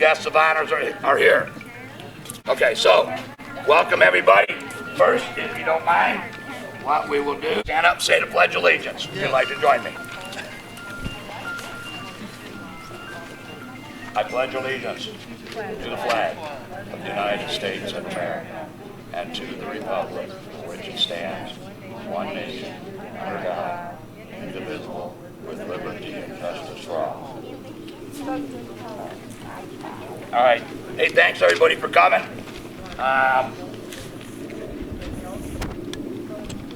guests of honors are here. Okay, so welcome everybody. First, if you don't mind, what we will do, stand up and say the Pledge of Allegiance, if you'd like to join me. I pledge allegiance to the flag of the United States of America and to the republic for which it stands, one nation, under God, indivisible, with liberty and justice for all. All right. Hey, thanks everybody for coming.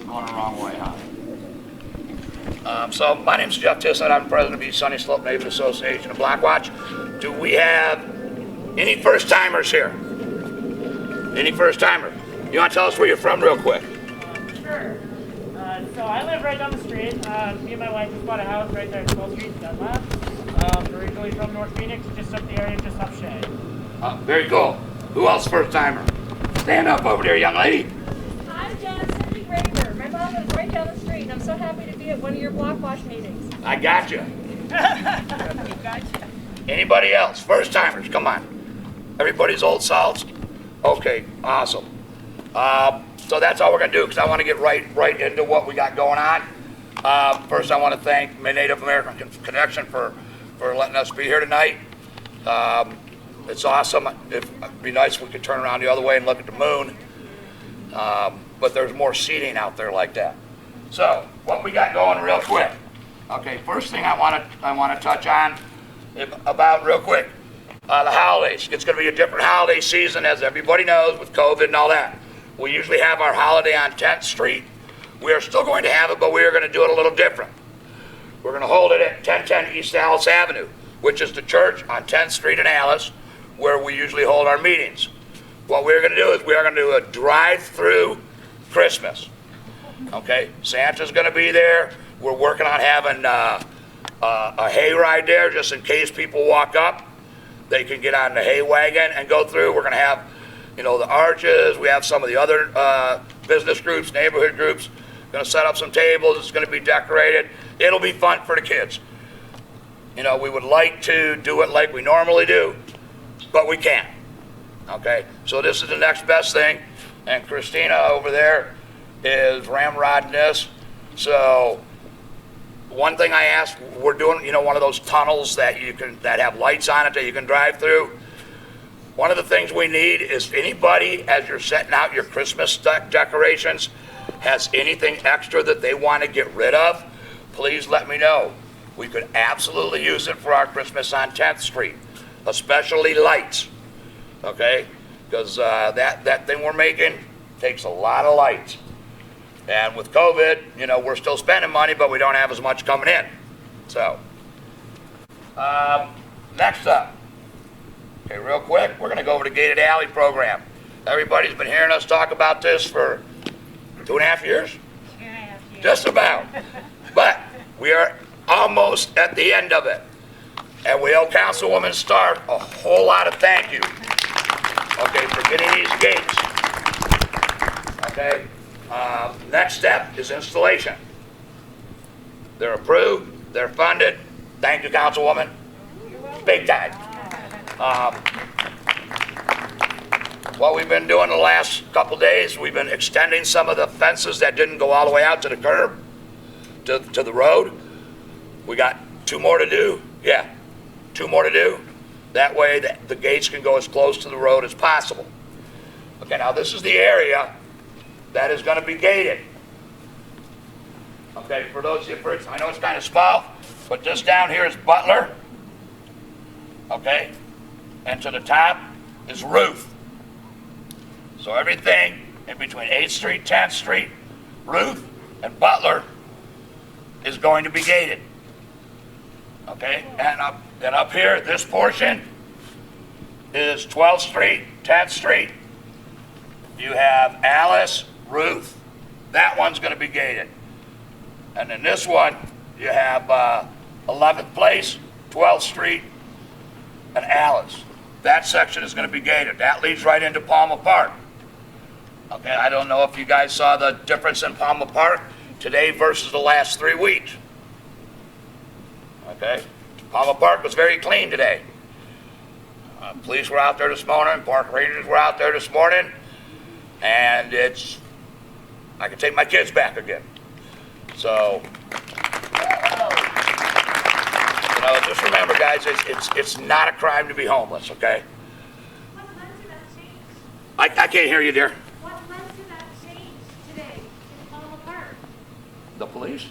Going the wrong way, huh? So my name's Jeff Tissett. I'm president of the Sunnyslope Neighborhood Association of Blackwatch. Do we have any first-timers here? Any first-timers? You want to tell us where you're from real quick? Sure. So I live right down the street. Me and my wife just bought a house right there at 12th Street, Dunlap. Originally from North Phoenix, just up the area, just off Shea. Very cool. Who else first-timer? Stand up over there, young lady. I'm Cindy Graver. My mom lives right down the street, and I'm so happy to be at one of your Blackwatch meetings. I got you. Gotcha. Anybody else? First-timers, come on. Everybody's old salts? Okay, awesome. So that's all we're going to do, because I want to get right into what we got going on. First, I want to thank my Native American Connection for letting us be here tonight. It's awesome. It'd be nice if we could turn around the other way and look at the moon. But there's more seating out there like that. So, what we got going real quick. Okay, first thing I want to touch on about real quick, the holidays. It's going to be a different holiday season, as everybody knows, with COVID and all that. We usually have our holiday on 10th Street. We are still going to have it, but we are going to do it a little different. We're going to hold it at 1010 East Alice Avenue, which is the church on 10th Street in Alice, where we usually hold our meetings. What we're going to do is we are going to do a drive-through Christmas. Okay, Santa's going to be there. We're working on having a hayride there, just in case people walk up. They can get on the hay wagon and go through. We're going to have, the arches. We have some of the other business groups, neighborhood groups. Going to set up some tables. It's going to be decorated. It'll be fun for the kids. We would like to do it like we normally do, but we can't. Okay, so this is the next best thing. And Christina over there is ramrodding this. So one thing I asked, we're doing, one of those tunnels that that have lights on it that you can drive through. One of the things we need is anybody, as you're setting out your Christmas decorations, has anything extra that they want to get rid of, please let me know. We could absolutely use it for our Christmas on 10th Street, especially lights, okay? Because that thing we're making takes a lot of lights. And with COVID, we're still spending money, but we don't have as much coming in. So, next up. Okay, real quick, we're going to go over the Gated Alley program. Everybody's been hearing us talk about this for 2.5 years? 2.5 years. Just about. But we are almost at the end of it. And we owe Councilwoman Stark a whole lot of thank you, okay, for getting these gates. Okay, next step is installation. They're approved, they're funded. Thank you, Councilwoman. Big time. What we've been doing the last couple days, we've been extending some of the fences that didn't go all the way out to the curb, to the road. We got 2 more to do. Yeah, 2 more to do. That way the gates can go as close to the road as possible. Okay, now this is the area that is going to be gated. Okay, for those of you, I know it's kind of small, but this down here is Butler. Okay, and to the top is Ruth. So everything in between 8th Street, 10th Street, Ruth, and Butler is going to be gated. Okay, and up here, this portion is 12th Street, 10th Street. You have Alice, Ruth. That one's going to be gated. And then this one, you have 11th Place, 12th Street, and Alice. That section is going to be gated. That leads right into Palmer Park. Okay, I don't know if you guys saw the difference in Palmer Park today versus the last 3 weeks. Okay, Palmer Park was very clean today. Police were out there this morning, park rangers were out there this morning, and I can take my kids back again. So, just remember, guys, it's not a crime to be homeless, okay? What led to that change? I can't hear you, dear. What led to that change today in Palmer Park? The police?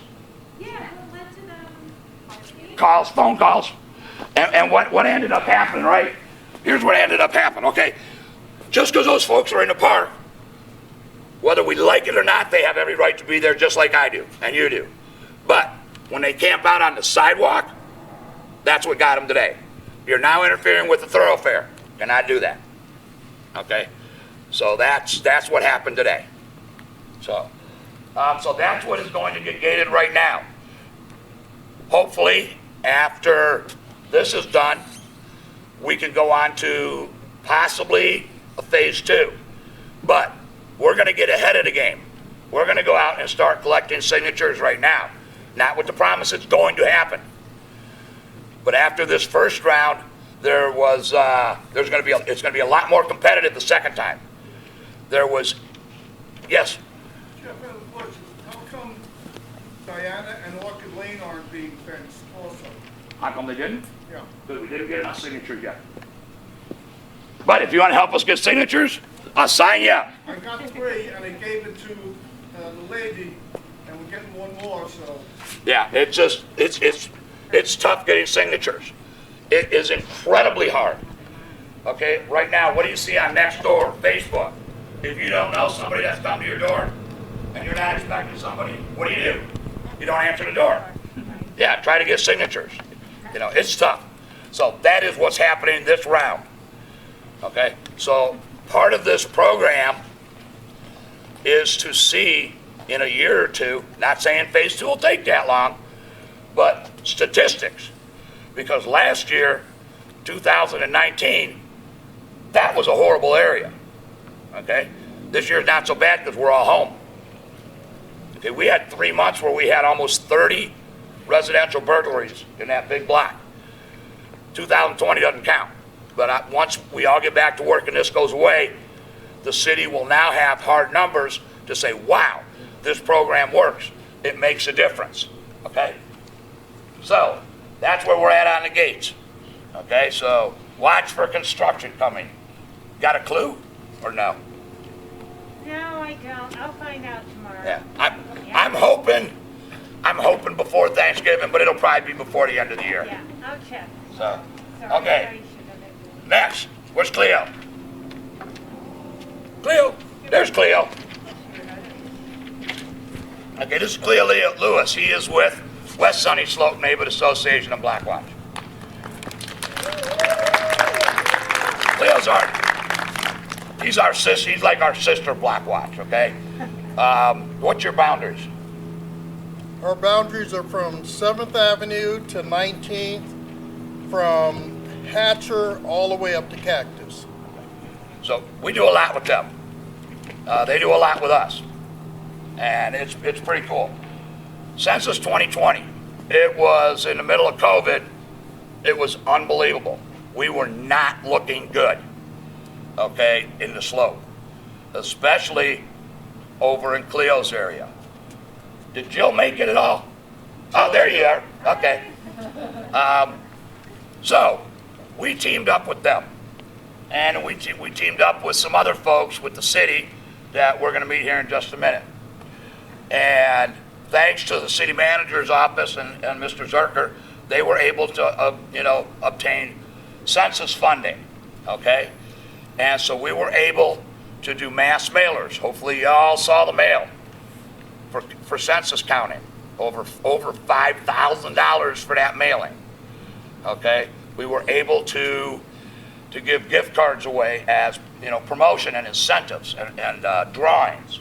Yeah, what led to them? Calls, phone calls. And what ended up happening, right? Here's what ended up happening, okay? Just because those folks are in the park, whether we like it or not, they have every right to be there just like I do, and you do. But when they camp out on the sidewalk, that's what got them today. You're now interfering with the thoroughfare. Cannot do that, okay? So that's what happened today. So that's what is going to get gated right now. Hopefully, after this is done, we can go on to possibly a phase 2. But we're going to get ahead of the game. We're going to go out and start collecting signatures right now. Not with the promise it's going to happen. But after this first round, it's going to be a lot more competitive the second time. Yes? Jeff, I have a question. How come Diana and Orchid Lane aren't being fenced also? How come they didn't? Yeah. Because we didn't get enough signatures yet. But if you want to help us get signatures, I'll sign you up. I got 3 and I gave it to the lady and we're getting 1 more, so. Yeah, it's tough getting signatures. It is incredibly hard. Okay, right now, what do you see on Nextdoor, Facebook? If you don't know somebody that's come to your door and you're not expecting somebody, what do? You don't answer the door. Yeah, try to get signatures. It's tough. So that is what's happening this round. Okay, so part of this program is to see in a year or two, not saying phase 2 will take that long, but statistics. Because last year, 2019, that was a horrible area. Okay, this year's not so bad because we're all home. Okay, we had 3 months where we had almost 30 residential burglaries in that big block. 2020 doesn't count. But once we all get back to work and this goes away, the city will now have hard numbers to say, wow, this program works. It makes a difference, okay? So that's where we're at on the gates, okay? So watch for construction coming. Got a clue or no? No, I don't. I'll find out tomorrow. Yeah, I'm hoping before Thanksgiving, but it'll probably be before the end of the year. Yeah, I'll check. So, Sorry, okay. sorry, should Next, where's Cleo? Cleo, there's Cleo. Okay, this is Cleo Lewis. He is with West Sunnyslope Neighborhood Association of Blackwatch. He's our sister. He's like our sister Blackwatch. Okay. What's your boundaries? Our boundaries are from 7th Avenue to 19th, from Hatcher all the way up to Cactus. So we do a lot with them. They do a lot with us, and it's pretty cool. Census 2020, it was in the middle of COVID. It was unbelievable. We were not looking good, okay, in the slope, especially over in Cleo's area. Did Jill make it at all? Oh, there you are. Okay. So we teamed up with them, and we teamed up with some other folks with the city that we're going to meet here in just a minute. And thanks to the city manager's office and Mr. Zerker, they were able to, obtain census funding, okay? And so we were able to do mass mailers. Hopefully you all saw the mail for census counting. Over $5,000 for that mailing, okay? We were able to give gift cards away as, promotion and incentives and drawings.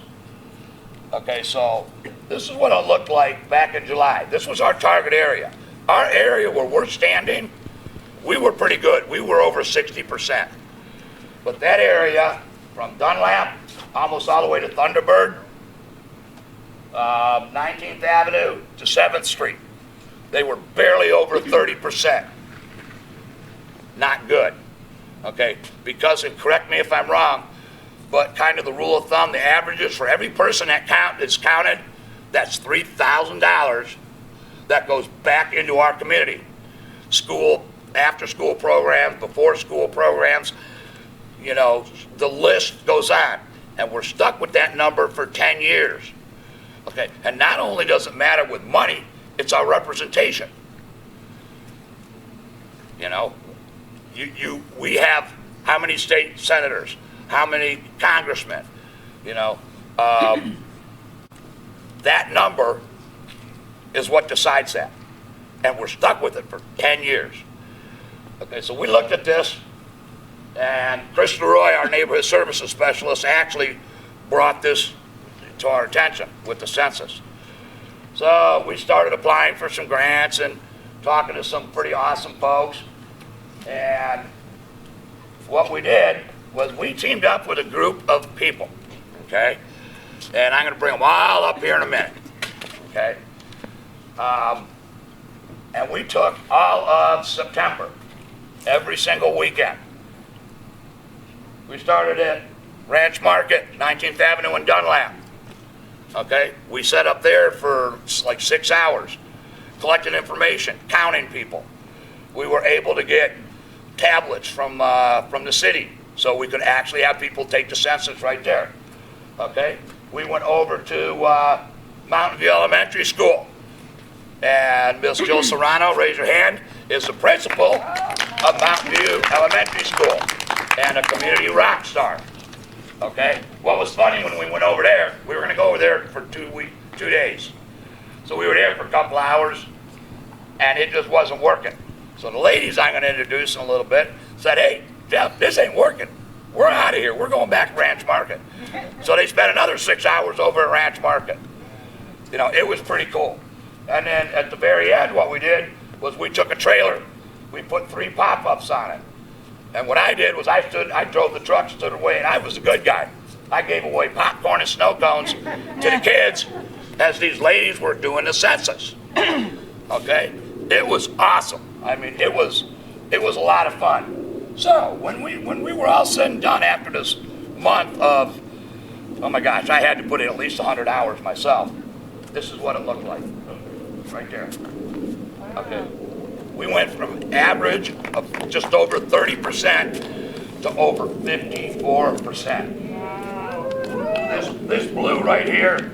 Okay, so this is what it looked like back in July. This was our target area. Our area where we're standing, we were pretty good. We were over 60%. But that area from Dunlap almost all the way to Thunderbird, 19th Avenue to 7th Street, they were barely over 30%. Not good. Okay, because, and correct me if I'm wrong, but kind of the rule of thumb, the averages for every person that is counted, that's $3,000 that goes back into our community. School, after-school programs, before-school programs, you know, the list goes on. And we're stuck with that number for 10 years. Okay, and not only does it matter with money, it's our representation. You know, we have how many state senators, how many congressmen, you know. That number is what decides that. And we're stuck with it for 10 years. Okay, so we looked at this, and Chris Leroy, our neighborhood services specialist, actually brought this to our attention with the census. So we started applying for some grants and talking to some pretty awesome folks. And what we did was we teamed up with a group of people, okay? And I'm gonna bring them all up here in a minute, okay? And we took all of September, every single weekend. We started at Ranch Market, 19th Avenue in Dunlap. Okay, we sat up there for like 6 hours, collecting information, counting people. We were able to get tablets from the city, so we could actually have people take the census right there. Okay, we went over to Mountain View Elementary School, and Miss Jill Serrano, raise your hand, is the principal of Mountain View Elementary School and a community rock star. Okay, what was funny when we went over there, we were going to go over there for 2 days. So we were there for a couple hours, and it just wasn't working. So the ladies I'm going to introduce in a little bit said, hey, Jeff, this ain't working. We're out of here. We're going back to Ranch Market. So they spent another 6 hours over at Ranch Market. You know, it was pretty cool. And then at the very end, what we did was we took a trailer. We put 3 pop-ups on it. And what I did was I drove the truck, stood away, and I was a good guy. I gave away popcorn and snow cones to the kids as these ladies were doing the census. Okay? It was awesome. I mean, it was a lot of fun. So when we were all said and done after this month of, oh my gosh, I had to put in at least 100 hours myself. This is what it looked like, right there. Okay. We went from average of just over 30% to over 54%. This blue right here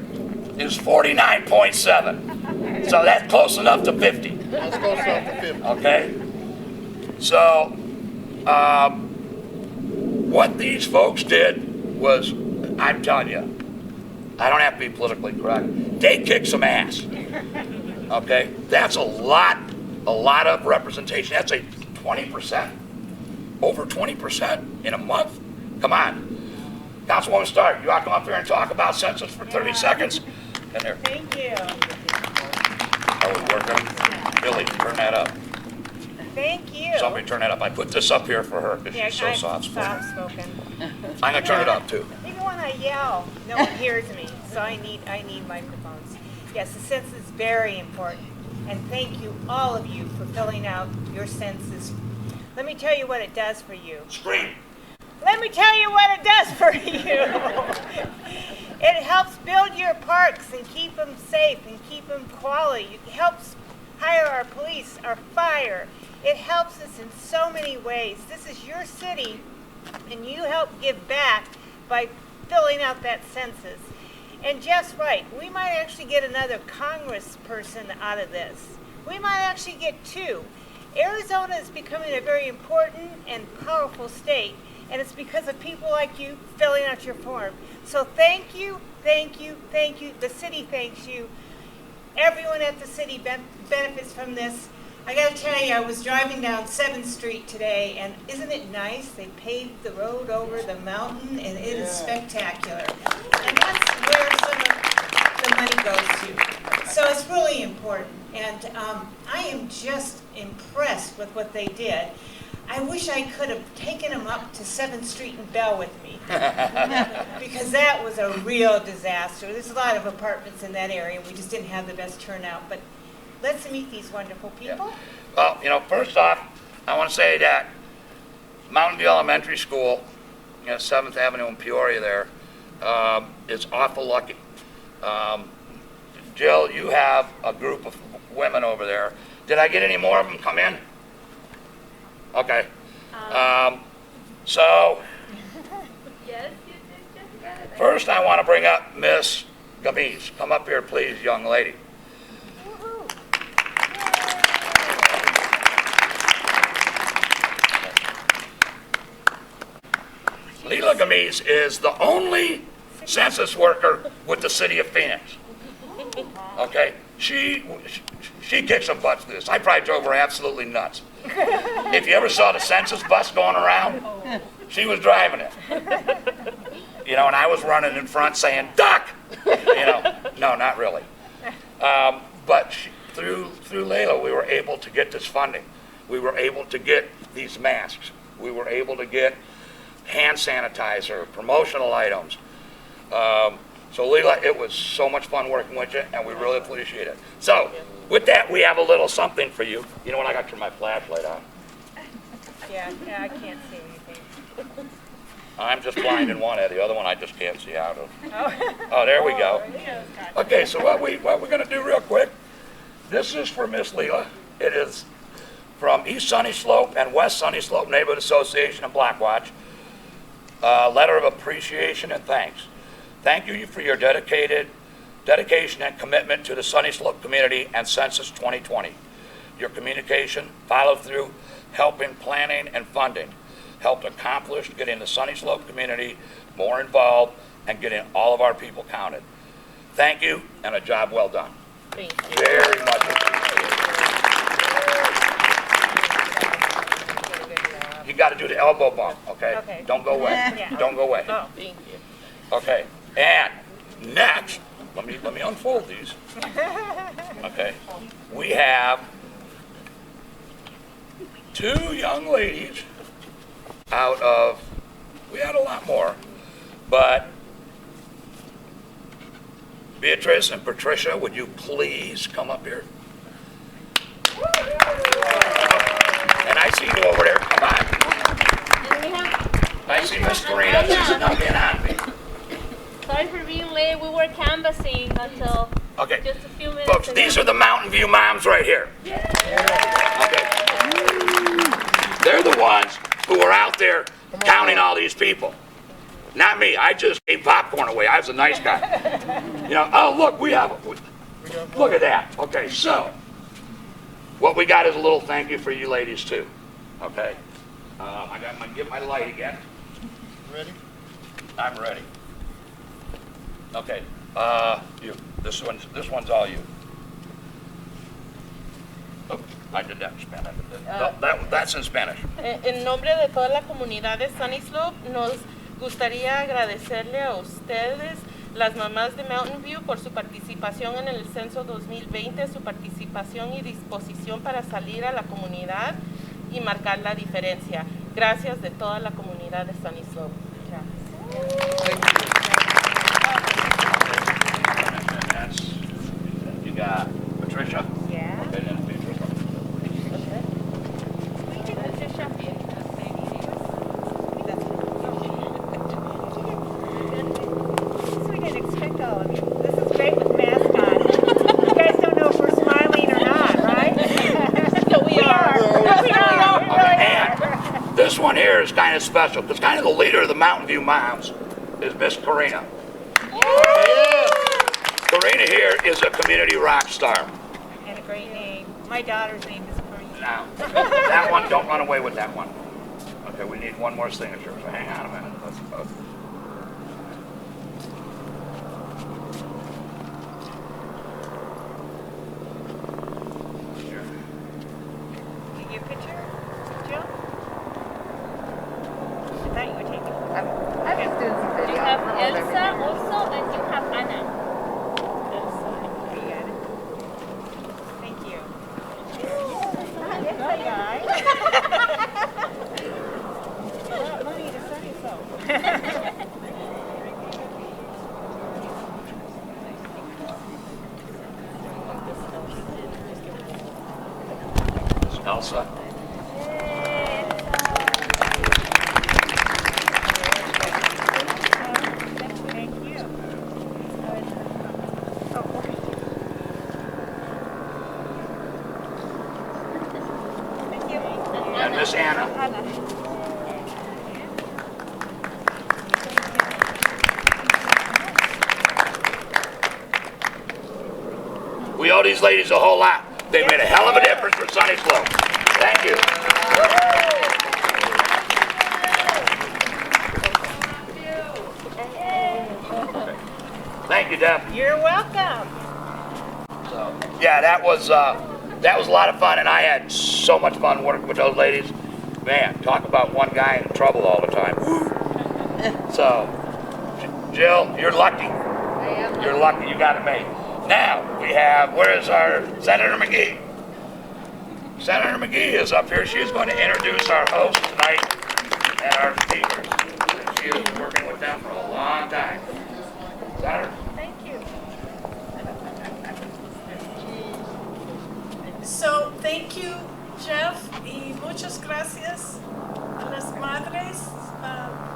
is 49.7. So that's close enough to 50. Let's go south to 50. Okay? So, what these folks did was, I'm telling you, I don't have to be politically correct, they kicked some ass. Okay? That's a lot of representation. That's a 20%, over 20% in a month. Come on. Councilwoman Stark, you want to come up here and talk about census for 30 seconds? And there. Thank you. Are we working? Billy, turn that up. Thank you. Somebody turn that up. I put this up here for her because she's so I'm soft-spoken. soft-spoken. I'm going to turn it up too. Even when I yell, no one hears me, so I need microphones. Yes, the census is very important, and thank you, all of you, for filling out your census. Let me tell you what it does for you. Scream. Let me tell you what it does for you. It helps build your parks and keep them safe and keep them quality. It helps hire our police, our fire. It helps us in so many ways. This is your city, and you help give back by filling out that census. And Jeff's right, we might actually get another congressperson out of this. We might actually get 2. Arizona is becoming a very important and powerful state, and it's because of people like you filling out your form. So thank you, thank you, thank you. The city thanks you. Everyone at the city benefits from this. I gotta tell you, I was driving down 7th Street today, and isn't it nice? They paved the road over the mountain, and it is spectacular. And that's where some of the money goes to. So it's really important, and I am just impressed with what they did. I wish I could have taken them up to 7th Street and Bell with me, because that was a real disaster. There's a lot of apartments in that area. We just didn't have the best turnout, but let's meet these wonderful people. Yeah. Well, you know, first off, I want to say that Mountain View Elementary School, 7th Avenue in Peoria there, is awful lucky. Jill, you have a group of women over there. Did I get any more of them come in? Okay. So, Yes, you did just good. first I want to bring up Miss Gamise. Come up here, please, young lady. Leela Gamise is the only census worker with the city of Phoenix. Okay? She kicks some butts for this. I probably drove her absolutely nuts. If you ever saw the census bus going around, she was driving it. And I was running in front saying, duck! No, not really. But through Layla, we were able to get this funding. We were able to get these masks. We were able to get hand sanitizer, promotional items. So Leela, it was so much fun working with you, and we really appreciate it. So, with that, we have a little something for you. You know what, I got to turn my flashlight on. Yeah, I can't see anything. I'm just blind in one eye, the other one I just can't see out of. Oh, there we go. Okay, so what we're going to do real quick, this is for Miss Leela. It is from East Sunnyslope and West Sunnyslope Neighborhood Association and Blackwatch. Letter of appreciation and thanks. Thank you for your dedication and commitment to the Sunnyslope community and Census 2020. Your communication, follow through, help in planning and funding helped accomplish getting the Sunnyslope community more involved and getting all of our people counted. Thank you, and a job well done. Thank you. Very much appreciated. You got to do the elbow bump, okay? Okay. Don't go away. Yeah. Don't go away. Oh, thank you. Okay, and next, let me unfold these. Okay, we have two young ladies out of, we had a lot more, but Beatrice and Patricia, would you please come up here? And I see you over there, come on. I see Miss Karina, she's not in on me. Sorry for being late. We were canvassing until Okay, just a few minutes folks, ago. these are the Mountain View moms right here. Okay. They're the ones who are out there counting all these people. Not me, I just gave popcorn away, I was a nice guy. Oh look, look at that. Okay, so, what we got is a little thank you for you ladies too. Okay, I'm gonna get my light again. Ready? I'm ready. Okay, you. This one's all you. Oh, I did that in Spanish. That's in Spanish. En nombre de toda la comunidad de Sunnyslope, nos gustaría agradecerle a ustedes, las mamás de Mountain View, por su participación en el censo 2020, su participación y disposición para salir a la comunidad y marcar la diferencia. Gracias de toda la comunidad de Sunnyslope. You got Patricia? Yeah. Okay, then Beatrice. We didn't expect all of you. This is great with masks on. You guys don't know if we're smiling or not, right? We are. We are. And this one here is kind of special because kind of the leader of the Mountain View Moms is Miss Karina. Karina here is a community rock star. And a great name. My daughter's name is Karina. Now, that one, don't run away with that one. Okay, we need one more signature, so hang on a minute. Here. Get your picture, Jill? I thought you were taking. I'm just doing some video. You have Elsa also, and you have Anna. You got it. Thank you. Hi, guys. Let me just study so. Elsa. And Miss Anna. We owe these ladies a whole lot. They made a hell of a difference for Sunnyslope. Thank you. Thank you, Deb. You're welcome. So, yeah, that was a lot of fun, and I had so much fun working with those ladies. Man, talk about one guy in trouble all the time. So, Jill, you're lucky. You're lucky. You got it made. Now we have, where's our Senator McGee? Senator McGee is up here. She is going to introduce our host tonight and our speakers. She has been working with them for a long time. Senator? Thank you. So, thank you, Jeff, y muchas gracias a las madres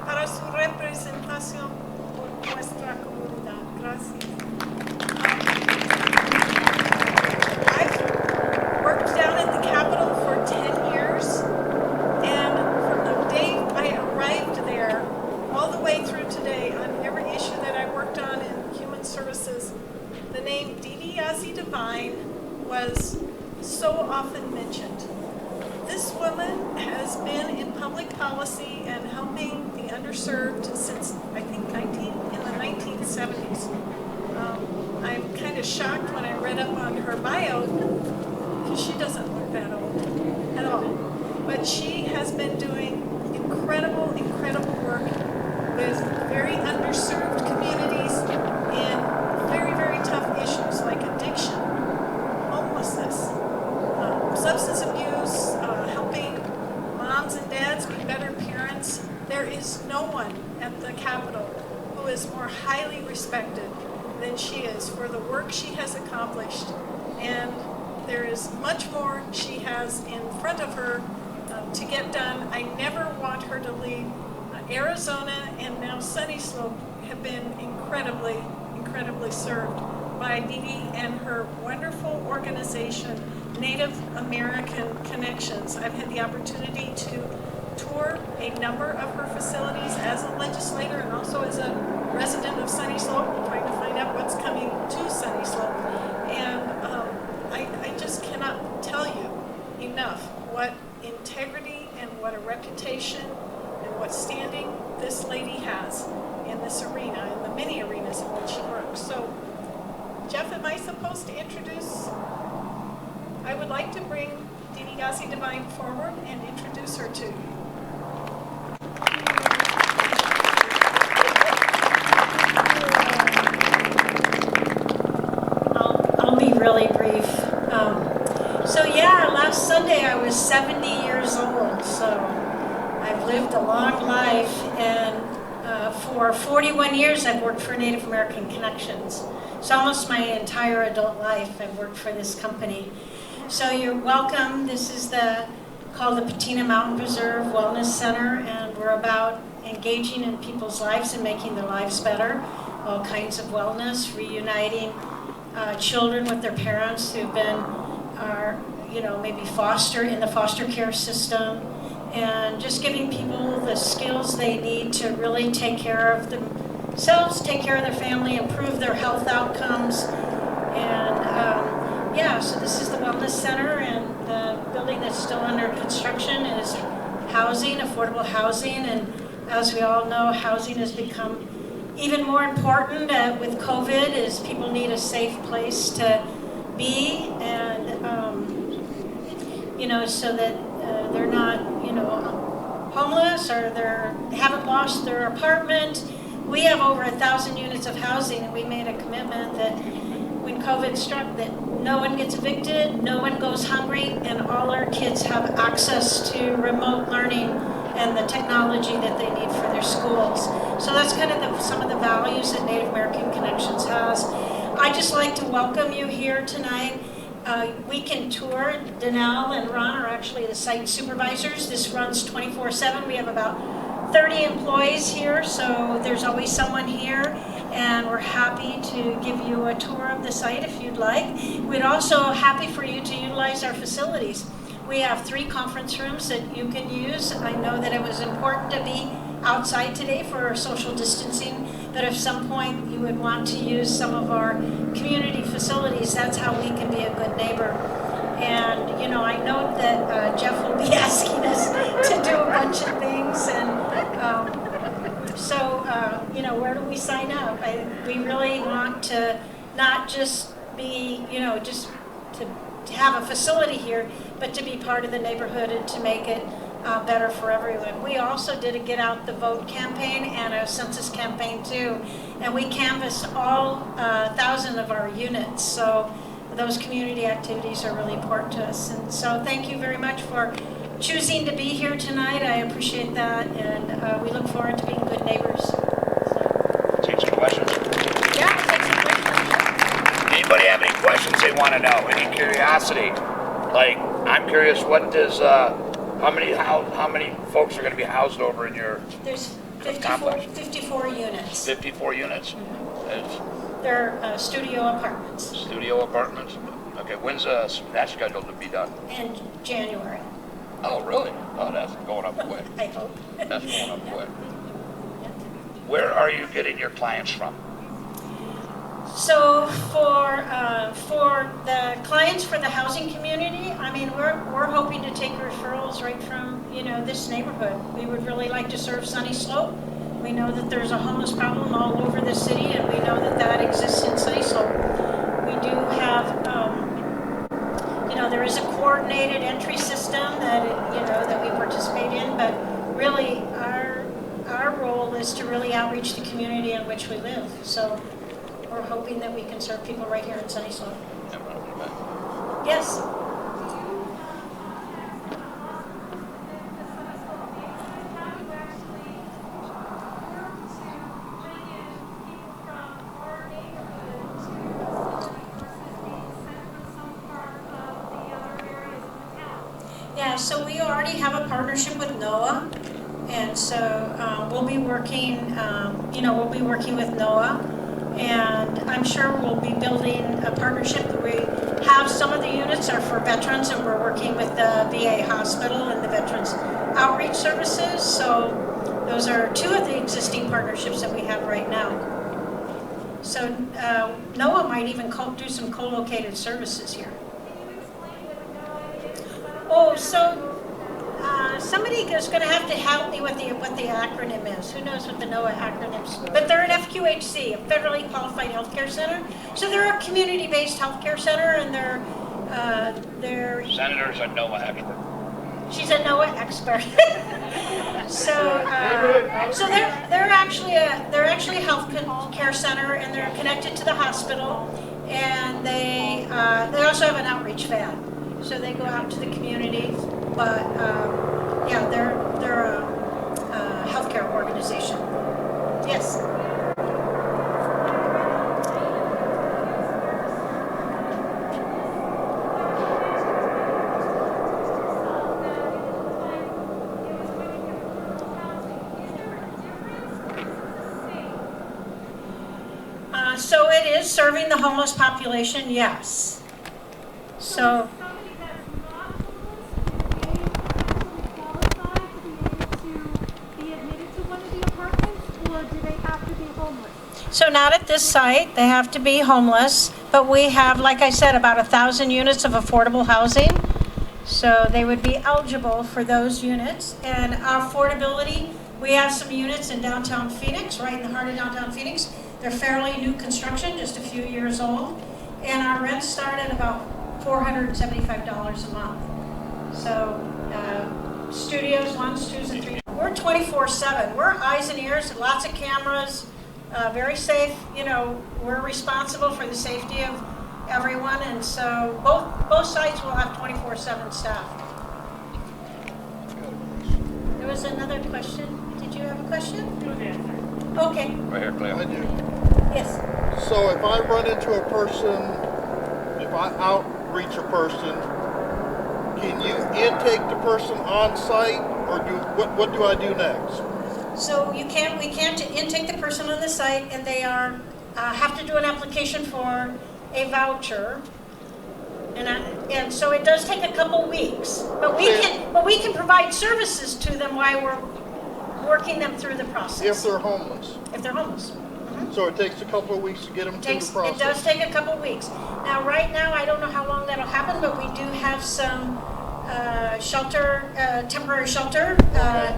para su representación por nuestra comunidad. Gracias. I've worked down at the Capitol for 10 years, and from the day I arrived there all the way through today on every issue that I worked on in human services, the name Dee Devine was so often mentioned. This woman has been in public policy and helping the underserved since, I think, in the 1970s. I'm kind of shocked when I read up on her bio, because she doesn't look that old at all. But she has been doing incredible, incredible work with very underserved communities in very, very tough issues like addiction, homelessness, substance abuse, helping moms and dads be better parents. There is no one at the Capitol who is more highly respected than she is for the work she has accomplished. And there is much more she has in front of her to get done. I never want her to leave. Arizona and now Sunnyslope have been incredibly, incredibly served by Dee Dee and her wonderful organization, Native American Connections. I've had the opportunity to tour a number of her facilities as a legislator and also as a resident of Sunnyslope, trying to find out what's coming to Sunnyslope. And I just cannot tell you enough what integrity and what a reputation and what standing this lady has in this arena, in the many arenas in which she works. So, Jeff, am I supposed to introduce? I would like to bring Dee Dee Devine forward and introduce her to you. I'll be really brief. So yeah, last Sunday I was 70 years old, so I've lived a long life, and for 41 years I've worked for Native American Connections. So almost my entire adult life I've worked for this company. So you're welcome. This is called the Patina Mountain Preserve Wellness Center, and we're about engaging in people's lives and making their lives better. All kinds of wellness, reuniting children with their parents who've been, maybe in the foster care system, and just giving people the skills they need to really take care of themselves, take care of their family, improve their health outcomes. And so this is the Wellness Center, and the building that's still under construction is housing, affordable housing. And as we all know, housing has become even more important with COVID, as people need a safe place to be, and so that they're not homeless, or they haven't lost their apartment. We have over 1,000 units of housing, and we made a commitment that when COVID struck, that no one gets evicted, no one goes hungry, and all our kids have access to remote learning and the technology that they need for their schools. So that's kind of some of the values that Native American Connections has. I'd just like to welcome you here tonight. We can tour. Danelle and Ron are actually the site supervisors. This runs 24/7. We have about 30 employees here, so there's always someone here. and we're happy to give you a tour of the site if you'd like. We'd also happy for you to utilize our facilities. We have 3 conference rooms that you can use. I know that it was important to be outside today for social distancing, but if some point you would want to use some of our community facilities, that's how we can be a good neighbor. And, you know, I note that Jeff will be asking us to do a bunch of things, and you know, where do we sign up? We really want to not just be, you know, just to have a facility here, but to be part of the neighborhood and to make it better for everyone. We also did a Get Out the Vote campaign and a census campaign too, and we canvassed all 1,000 of our units. So those community activities are really important to us. And so thank you very much for choosing to be here tonight. I appreciate that, and we look forward to being good neighbors. Take some questions. Yeah, take some questions. Anybody have any questions they want to know? Any curiosity? Like, I'm curious, what does, how many folks are going to be housed over in your There's complex? 54 units. 54 units? They're studio apartments. Studio apartments? Okay, when's that scheduled to be done? In January, Oh, really? Oh, that's going up quick. I hope. That's going up quick. Where are you getting your clients from? So for the clients for the housing community, I mean, we're hoping to take referrals right from, you know, this neighborhood. We would really like to serve Sunnyslope. We know that there's a homeless problem all over the city, and we know that that exists in Sunnyslope. We do have, you know, there is a coordinated entry system that we participate in, but really our role is to really outreach the community in which we live. So we're hoping that we can serve people right here in Sunnyslope. Yes. Yeah, so we already have a partnership with NOAA, and so we'll be working, we'll be working with NOAA. And I'm sure we'll be building a partnership. We have some of the units are for veterans, and we're working with the VA hospital and the Veterans Outreach Services. So those are 2 of the existing partnerships that we have right now. So NOAA might even do some co-located services here. Oh, so somebody is going to have to help me with what the acronym is. Who knows what the NOAA acronym is? But they're an FQHC, a Federally Qualified Healthcare Center. So they're a community-based healthcare center, and they're Senator's a NOAA expert. She's a NOAA expert. So they're actually a health care center, and they're connected to the hospital, and they also have an outreach van. So they go out to the community, but yeah, they're a healthcare organization. Yes. So it is serving the homeless population, yes. So. So not at this site, they have to be homeless, but we have, like I said, about 1,000 units of affordable housing. So they would be eligible for those units. And our affordability, we have some units in downtown Phoenix, right in the heart of downtown Phoenix. They're fairly new construction, just a few years old. And our rents start at about $475 a month. So studios, 1s, 2s, and 3s. We're 24/7. We're eyes and ears, lots of cameras. Very safe, we're responsible for the safety of everyone, and so both sites will have 24/7 staff. There was another question. Did you have a question? Okay. Right here, Cleo. I do. Yes. So if I run into a person, if I outreach a person, can you intake the person on site, or what do I do next? So we can't intake the person on the site, and they have to do an application for a voucher. And so it does take a couple weeks, but we can provide services to them while we're working them through the process. If they're homeless. If they're homeless. So it takes a couple of weeks to get them through the process. It does take a couple of weeks. Now, right now, I don't know how long that'll happen, but we do have some temporary shelter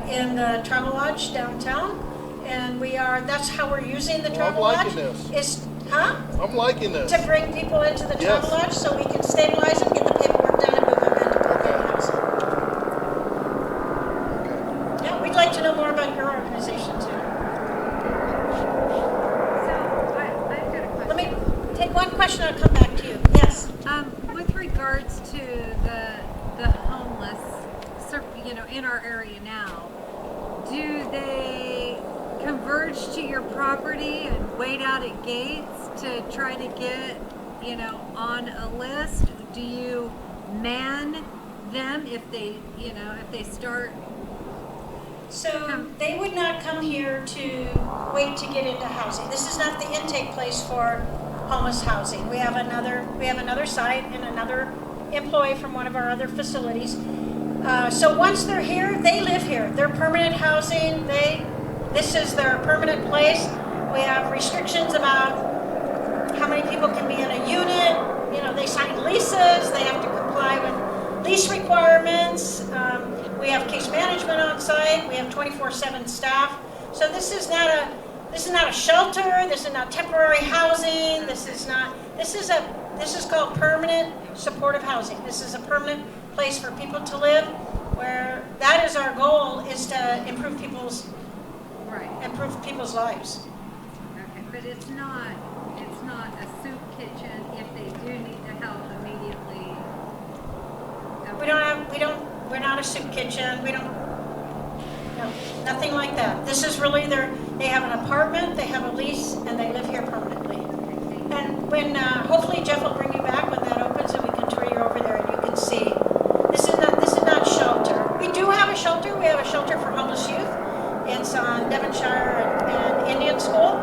in the Travel Lodge downtown, and that's how we're using the Travel Lodge. I'm liking this. I'm liking this. To bring people into the Travel Lodge so we can stabilize them, get the paperwork done, and move them into permanent housing. Yeah, we'd like to know more about your organization too. I've got a question. Let me take one question, I'll come back to you. Yes? With regards to the homeless, in our area now, do they converge to your property and wait out at gates to try to get, on a list? Do you man them if they start? So they would not come here to wait to get into housing. This is not the intake place for homeless housing. We have another site and another employee from one of our other facilities. So once they're here, they live here. They're permanent housing. This is their permanent place. We have restrictions about how many people can be in a unit. They sign leases. They have to comply with lease requirements. We have case management on site. We have 24/7 staff. So this is not a shelter. This is not temporary housing. This is called permanent supportive housing. This is a permanent place for people to live, where that is our goal, is to improve people's lives. Okay, but it's not a soup kitchen if they do need the help immediately. Okay. We're not a soup kitchen. No, nothing like that. This is really they have an apartment, they have a lease, and they live here permanently. And when, hopefully Jeff will bring you back when that opens and we can tour you over there and you can see. This is not shelter. We do have a shelter. We have a shelter for homeless youth. It's on Devonshire and Indian School.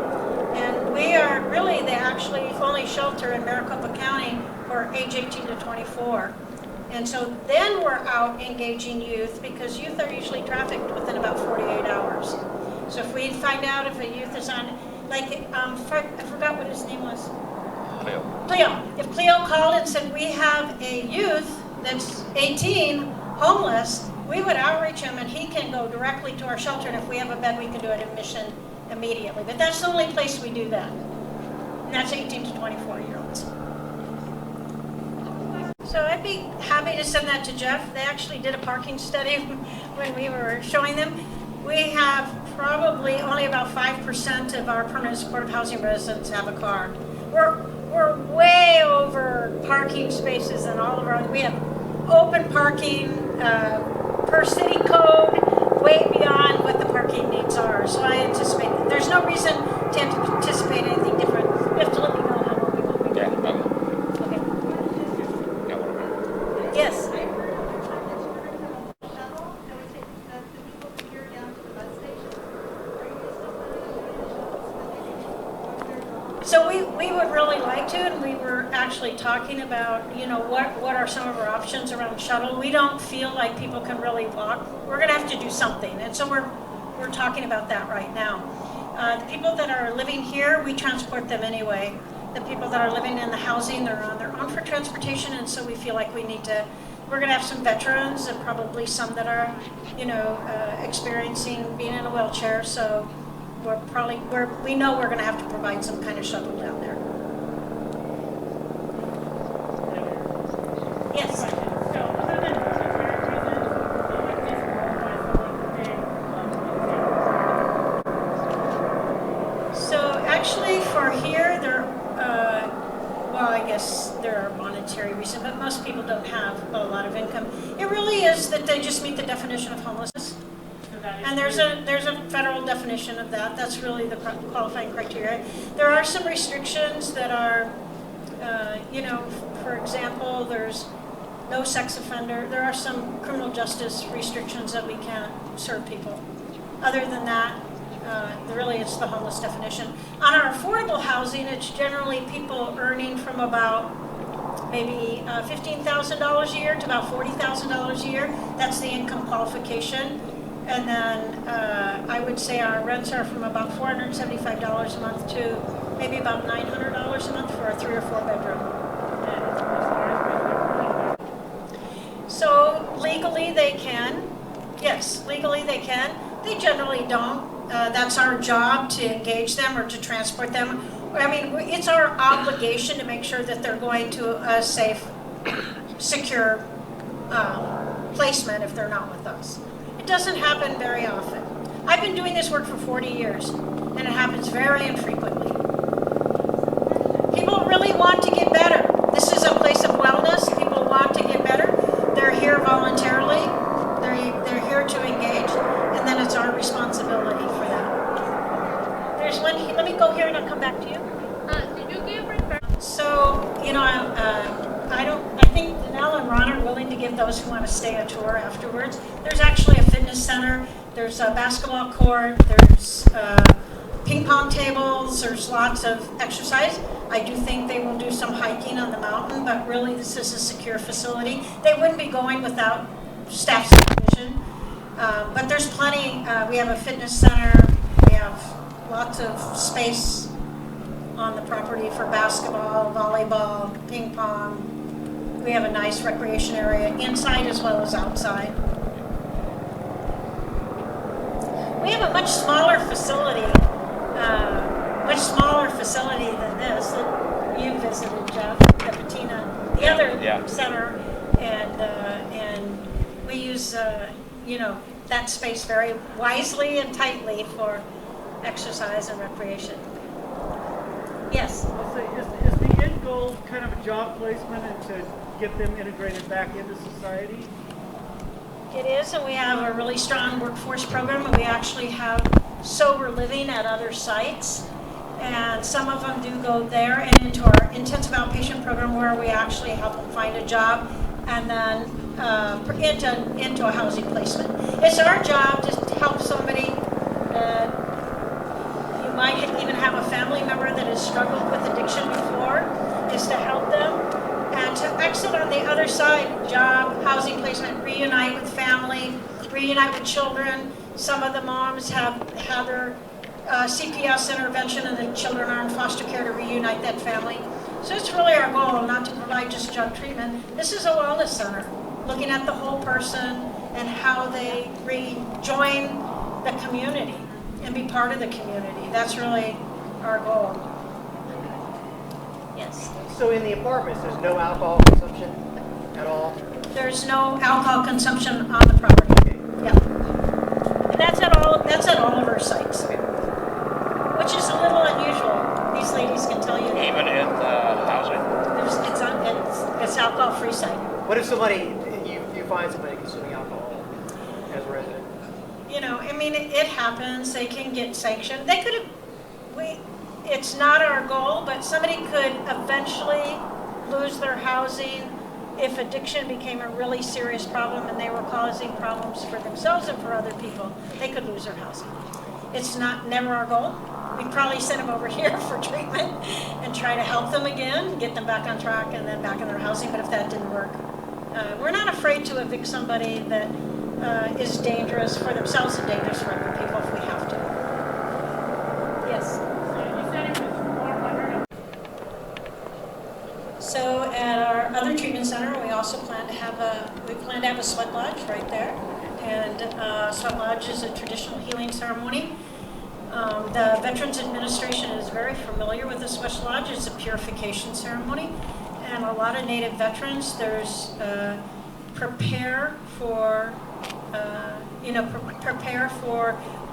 And we are really the only shelter in Maricopa County for age 18 to 24. And so then we're out engaging youth, because youth are usually trafficked within about 48 hours. So if we find out if a youth is on, I forgot what his name was. Cleo. If Cleo called and said, we have a youth that's 18, homeless, we would outreach him and he can go directly to our shelter, and if we have a bed, we can do an admission immediately. But that's the only place we do that. And that's 18 to 24-year-olds. So I'd be happy to send that to Jeff. They actually did a parking study when we were showing them. We have probably only about 5% of our permanent supportive housing residents have a car. We're way over parking spaces and all of our. We have open parking per city code, way beyond what the parking needs are. So I anticipate that there's no reason to anticipate anything different. You have to let me know how long we will be. Yeah, I will. Okay. Yes. So we would really like to, and we were actually talking about, what are some of our options around shuttle. We don't feel like people can really walk. We're going to have to do something, and so we're talking about that right now. The people that are living here, we transport them anyway. The people that are living in the housing, they're on their own for transportation, and so we feel like we're going to have some veterans and probably some that are, experiencing being in a wheelchair. So we know we're going to have to provide some kind of shuttle down there. Yes. So other than budgetary reasons, what would disqualify someone from being So actually for here, I guess there are monetary reasons, but most people don't have a lot of income. It really is that they just meet the definition of homelessness. And there's a federal definition of that. That's really the qualifying criteria. There are some restrictions that are, for example, there's no sex offender. There are some criminal justice restrictions that we can't serve people. Other than that, Really, it's the homeless definition. On our affordable housing, it's generally people earning from about maybe $15,000 a year to about $40,000 a year. That's the income qualification. And then I would say our rents are from about $475 a month to maybe about $900 a month for a 3 or 4 bedroom. So legally they can. Yes, legally they can. They generally don't. That's our job to engage them or to transport them. I mean, it's our obligation to make sure that they're going to a safe, secure placement if they're not with us. It doesn't happen very often. I've been doing this work for 40 years, and it happens very infrequently. People really want to get better. This is a place of wellness. People want to get better. They're here voluntarily. They're here to engage, and then it's our responsibility for that. There's one. Let me go here, and I'll come back to you. Did you give refer? So, you know, I think Danelle and Ron are willing to give those who want to stay a tour afterwards. There's actually a fitness center. There's a basketball court. There's ping pong tables. There's lots of exercise. I do think they will do some hiking on the mountain, but really this is a secure facility. They wouldn't be going without staff supervision. But there's plenty. We have a fitness center. We have lots of space on the property for basketball, volleyball, ping pong. We have a nice recreation area inside as well as outside. We have a much smaller facility than this that you visited, Jeff, the Patina, the other center, and we use you know, that space very wisely and tightly for exercise and recreation. Yes. I'll say, is the end goal kind of a job placement and to get them integrated back into society? It is, and we have a really strong workforce program, and we actually have sober living at other sites. And some of them do go there and into our intensive outpatient program where we actually help them find a job and then into a housing placement. It's our job to help somebody that you might even have a family member that has struggled with addiction before, is to help them and to exit on the other side, job, housing placement, reunite with family, reunite with children. Some of the moms have had their CPS intervention and the children are in foster care to reunite that family. So it's really our goal not to provide just drug treatment. This is a wellness center, looking at the whole person and how they rejoin the community and be part of the community. That's really our goal. Yes. So in the apartments, there's no alcohol consumption at all? There's no alcohol consumption on the property. Okay. Yeah. And that's at all of our sites, which is a little unusual. These ladies can tell you that. Even in housing? It's alcohol-free site. What if somebody, you find somebody consuming alcohol as a resident? You know, I mean, it happens. They can get sanctioned. They could have, it's not our goal, but somebody could eventually lose their housing if addiction became a really serious problem and they were causing problems for themselves and for other people. They could lose their housing. It's never our goal. We'd probably send them over here for treatment and try to help them again, get them back on track and then back in their housing, but if that didn't work. We're not afraid to evict somebody that is dangerous for themselves and dangerous for other people if we have to. Yes? You said it was 400. So at our other treatment center, we also plan to have a sweat lodge right there. And sweat lodge is a traditional healing ceremony. The Veterans Administration is very familiar with the sweat lodge. It's a purification ceremony. And a lot of Native veterans, there's prepare for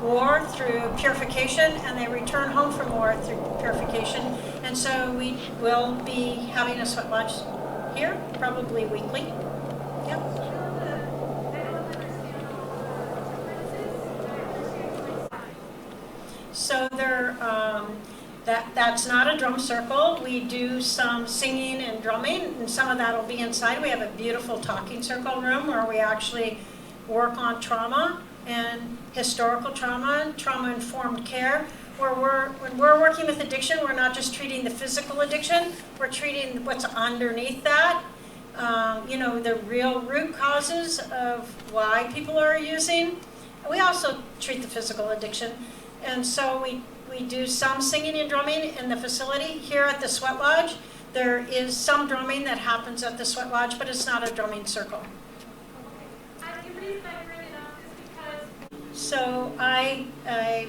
war through purification, and they return home from war through purification. And so we will be having a sweat lodge here, probably weekly. Yep. So that's not a drum circle. We do some singing and drumming, and some of that will be inside. We have a beautiful talking circle room where we actually work on trauma and historical trauma and trauma-informed care. When we're working with addiction, we're not just treating the physical addiction, we're treating what's underneath that. The real root causes of why people are using. We also treat the physical addiction. And so we do some singing and drumming in the facility. Here at the Sweat Lodge, there is some drumming that happens at the Sweat Lodge, but it's not a drumming circle. So I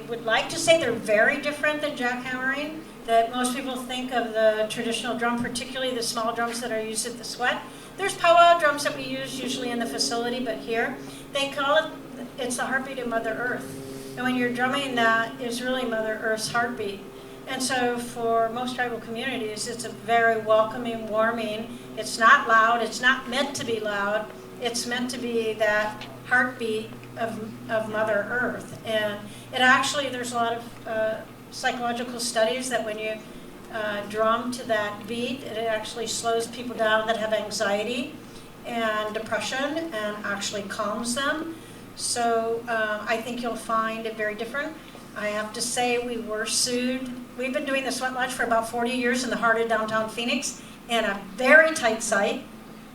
would like to say they're very different than jackhammering, that most people think of the traditional drum, particularly the small drums that are used at the Sweat. There's powwow drums that we use usually in the facility, but here they call it, it's the heartbeat of Mother Earth. And when you're drumming, that is really Mother Earth's heartbeat. And so for most tribal communities, it's a very welcoming, warming. It's not loud, it's not meant to be loud. It's meant to be that heartbeat of Mother Earth. And it actually, there's a lot of psychological studies that when you drum to that beat, it actually slows people down that have anxiety and depression and actually calms them. So I think you'll find it very different. I have to say we were sued. We've been doing the Sweat Lodge for about 40 years in the heart of downtown Phoenix in a very tight site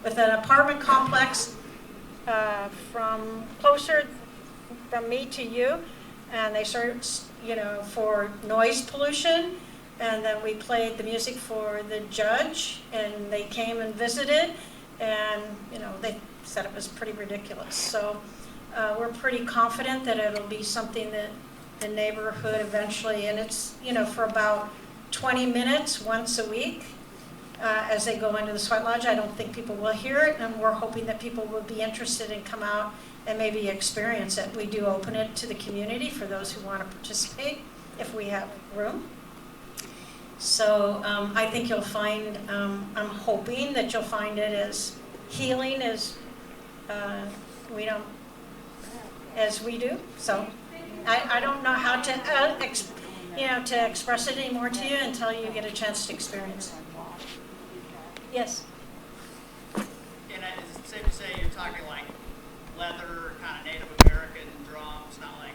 with an apartment complex from closer from me to you. And they searched, for noise pollution. And then we played the music for the judge, and they came and visited, and they said it was pretty ridiculous. So we're pretty confident that it'll be something that the neighborhood eventually, and it's for about 20 minutes once a week as they go into the Sweat Lodge. I don't think people will hear it, and we're hoping that people will be interested and come out and maybe experience it. We do open it to the community for those who want to participate if we have room. So I think you'll find, I'm hoping that you'll find it as healing as we do. So I don't know how to to express it anymore to you until you get a chance to experience it. Yes. And is it safe to say you're talking like leather, kind of Native American drums, not like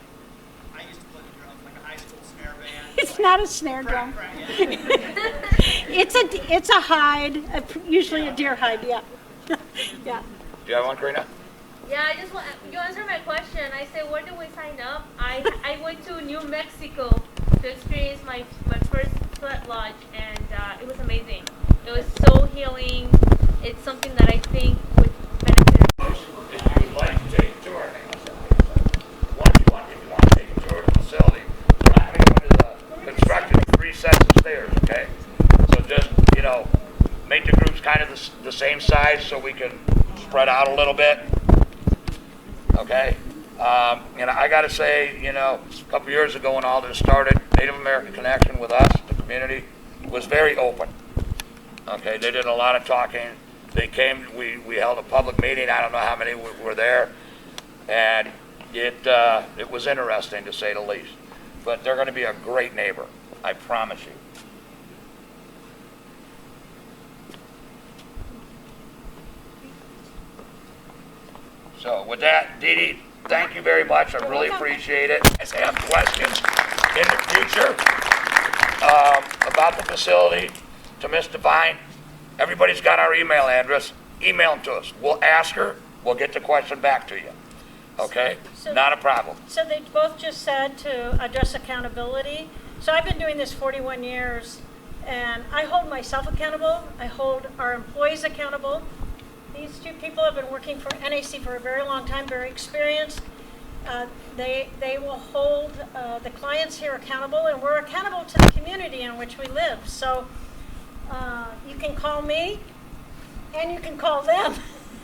I used to play the drums, like a high school snare band. It's like not a snare drum. It's a hide, usually a deer hide. Yeah. Yeah. Do you have one, Karina? Yeah, I just want you answered my question. I said, where do we sign up? I went to New Mexico to experience my first Sweat Lodge, and it was amazing. It was so healing. It's something that I think would benefit. If you would like to take a tour, if you want to take a tour of the facility, we're not going to go into the construction of 3 sets of stairs, okay? So just, make the groups kind of the same size so we can spread out a little bit, okay? I got to say, a couple years ago when all this started, Native American Connection with us, the community, was very open. Okay, they did a lot of talking. They came, we held a public meeting. I don't know how many were there. And it was interesting, to say the least. But they're going to be a great neighbor, I promise you. So with that, Dee Dee, thank you very much. I really appreciate it. If you have questions in the future about the facility, to Ms. Devine, everybody's got our email address. Email them to us. We'll ask her. We'll get the question back to you. Okay? Not a problem. So they both just said to address accountability. So I've been doing this 41 years, and I hold myself accountable. I hold our employees accountable. These 2 people have been working for NAC for a very long time, very experienced. They will hold the clients here accountable, and we're accountable to the community in which we live. So you can call me, and you can call them.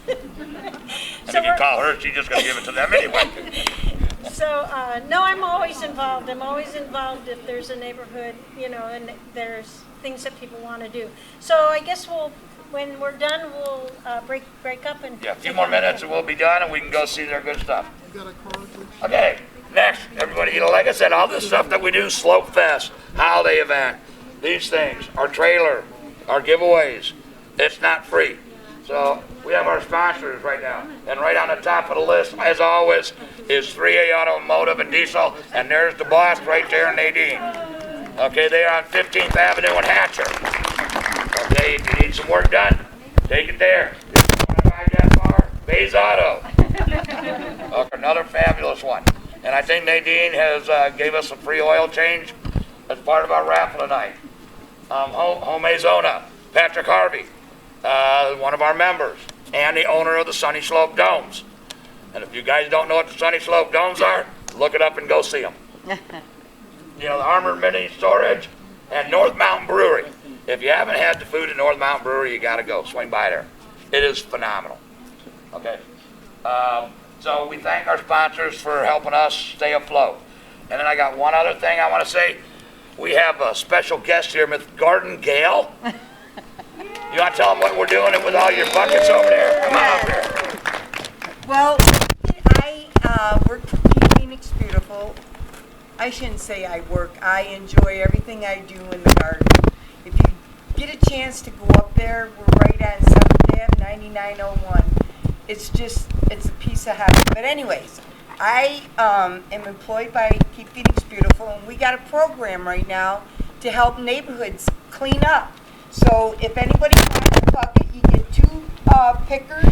And if you call her, she's just going to give it to them anyway. So, no, I'm always involved. I'm always involved if there's a neighborhood, and there's things that people want to do. So I guess when we're done, we'll break up and... Yeah, a few more minutes and we'll be done, and we can go see their good stuff. Okay, next, everybody, like I said, all this stuff that we do, Slope Fest, holiday event, these things, our trailer, our giveaways, it's not free. So we have our sponsors right now. And right on the top of the list, as always, is 3A Automotive and Diesel. And there's the boss right there, Nadine. Okay, they are on 15th Avenue in Hatcher. Okay, if you need some work done, take it there. If you want to ride that far, Bay's Auto. Okay, another fabulous one. And I think Nadine has gave us a free oil change as part of our raffle tonight. Home Zona, Patrick Harvey, one of our members, and the owner of the Sunnyslope Domes. And if you guys don't know what the Sunnyslope Domes are, look it up and go see them. You know, the Armored Mini Storage and North Mountain Brewery. If you haven't had the food at North Mountain Brewery, you got to go. Swing by there. It is phenomenal. Okay. So we thank our sponsors for helping us stay afloat. And then I got one other thing I want to say. We have a special guest here, Miss Garden Gale. You want to tell them what we're doing with all your buckets over there? Come on up here. Well, I work for Phoenix Beautiful. I shouldn't say I work. I enjoy everything I do in the garden. If you get a chance to go up there, we're right on 7th Ave, 9901. It's a piece of heaven. But anyways, I am employed by Keep Phoenix Beautiful, and we got a program right now to help neighborhoods clean up. So if anybody wants a bucket, you get 2 pickers,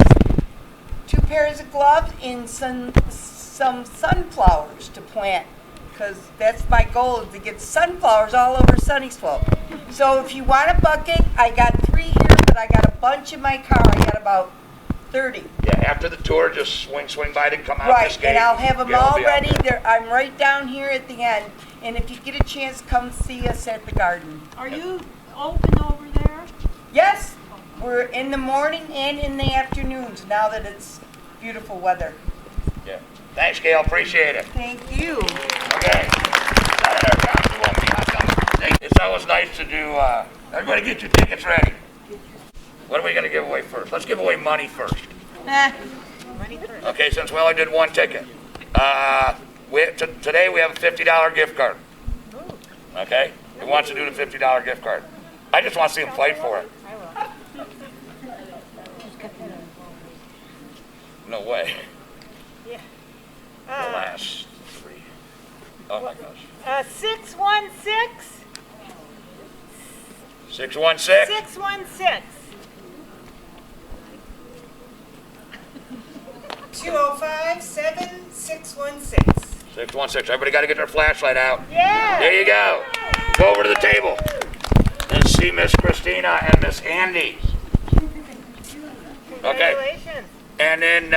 2 pairs of gloves, and some sunflowers to plant. Because that's my goal, is to get sunflowers all over Sunnyslope. So if you want a bucket, I got 3 here, but I got a bunch in my car. I got about 30. Yeah, after the tour, just swing by and come out Right, this gate. and I'll have them Gail will all be out ready. there. I'm right down here at the end. And if you get a chance, come see us at the garden. Are you open over there? Yes, we're in the morning and in the afternoons now that it's beautiful weather. Yeah. Thanks, Gail. Appreciate it. Thank you. Okay. It's always nice to do, everybody get your tickets ready. What are we going to give away first? Let's give away money first. Okay, since we only did 1 ticket. Today we have a $50 gift card. Okay? Who wants to do the $50 gift card? I just want to see them fight for it. No way. Yeah. The last 3. Oh my gosh. 616. 616. 616. 205-7616. 616. Everybody got to get their flashlight out. Yeah. There you go. Go over to the table and see Miss Christina and Miss Andy. Okay. Congratulations. And then,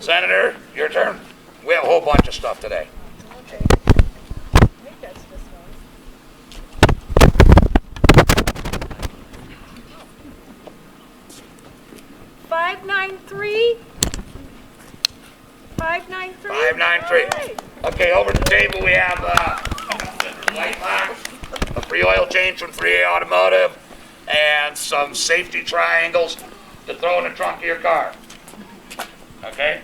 Senator, your turn. We have a whole bunch of stuff today. Okay. I think that's this one. $593. 593. 593. Okay, over the table we have light box, a free oil change from 3A Automotive, and some safety triangles to throw in the trunk of your car. Okay?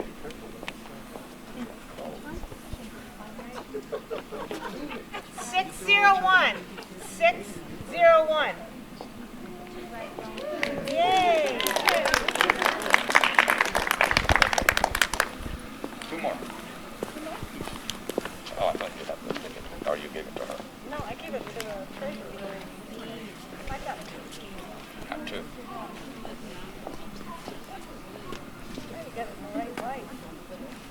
$601. 601. Yay. 2 more. Oh, I thought you had the ticket. Or you gave it to her. No, I gave it to the treasurer. I got it. Got 2. I got it in the right light.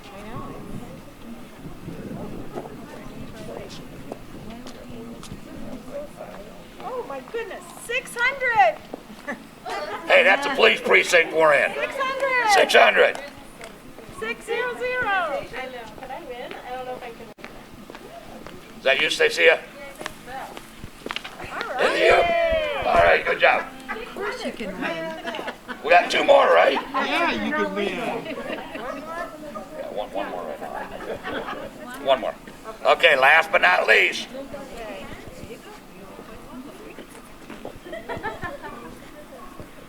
I know. Oh my goodness, 600! Hey, that's the police precinct we're in. 600! 600. 600! Can I win? I don't know if I can. Is that you, Stacia? Is it you? All right, good job. Of course you can win. We got 2 more, right? Yeah, you can win. Yeah, one more right now. 1 more. Okay, last but not least.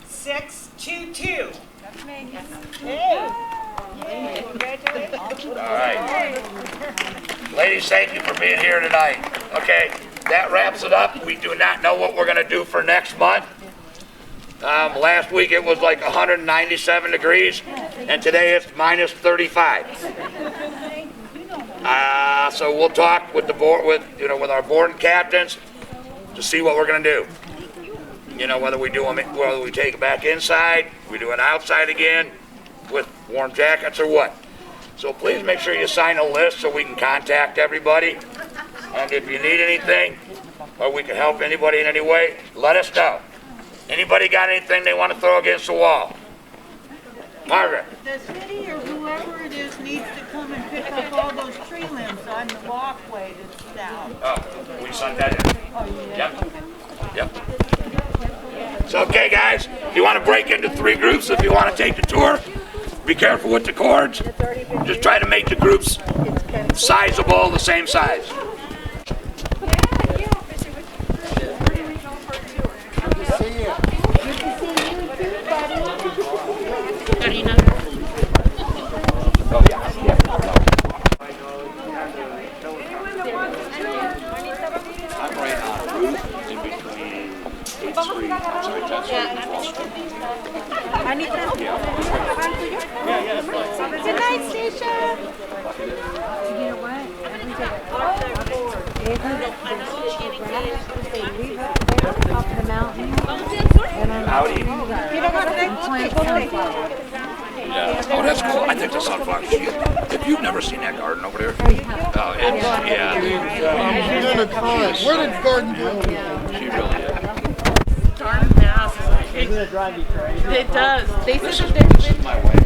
$622. That's me. Hey! Yay, congratulations. All right. Ladies, thank you for being here tonight. Okay, that wraps it up. We do not know what we're going to do for next month. Last week it was like 197 degrees, and today it's minus 35. So we'll talk with the board, with our board and captains, to see what we're gonna do. Whether we take it back inside, we do it outside again with warm jackets or what. So please make sure you sign a list so we can contact everybody. And if you need anything, or we can help anybody in any way, let us know. Anybody got anything they want to throw against the wall? Margaret? The city or whoever it is needs to come and pick up all those tree limbs on the walkway that's down. Oh, we sent that in. Oh, yeah. Yep. So, okay, guys, you want to break into 3 groups if you want to take the tour. Be careful with the cords. Just try to make the groups sizable, the same size. Karina. Oh, yeah. I'm right on Route in between 8th Street, I'm sorry, 10th Street and 12th Street. Good night, Stacia. You know what? They leave up there at the top of the mountain. Howdy. I'm playing sunflower. Yeah. Oh, that's cool. I think the sunflower. If you've never seen that garden over there, oh, it's, yeah. Where did garden go? She really is. Darn mask. Doesn't it drive you crazy? It does. They said This that is my way.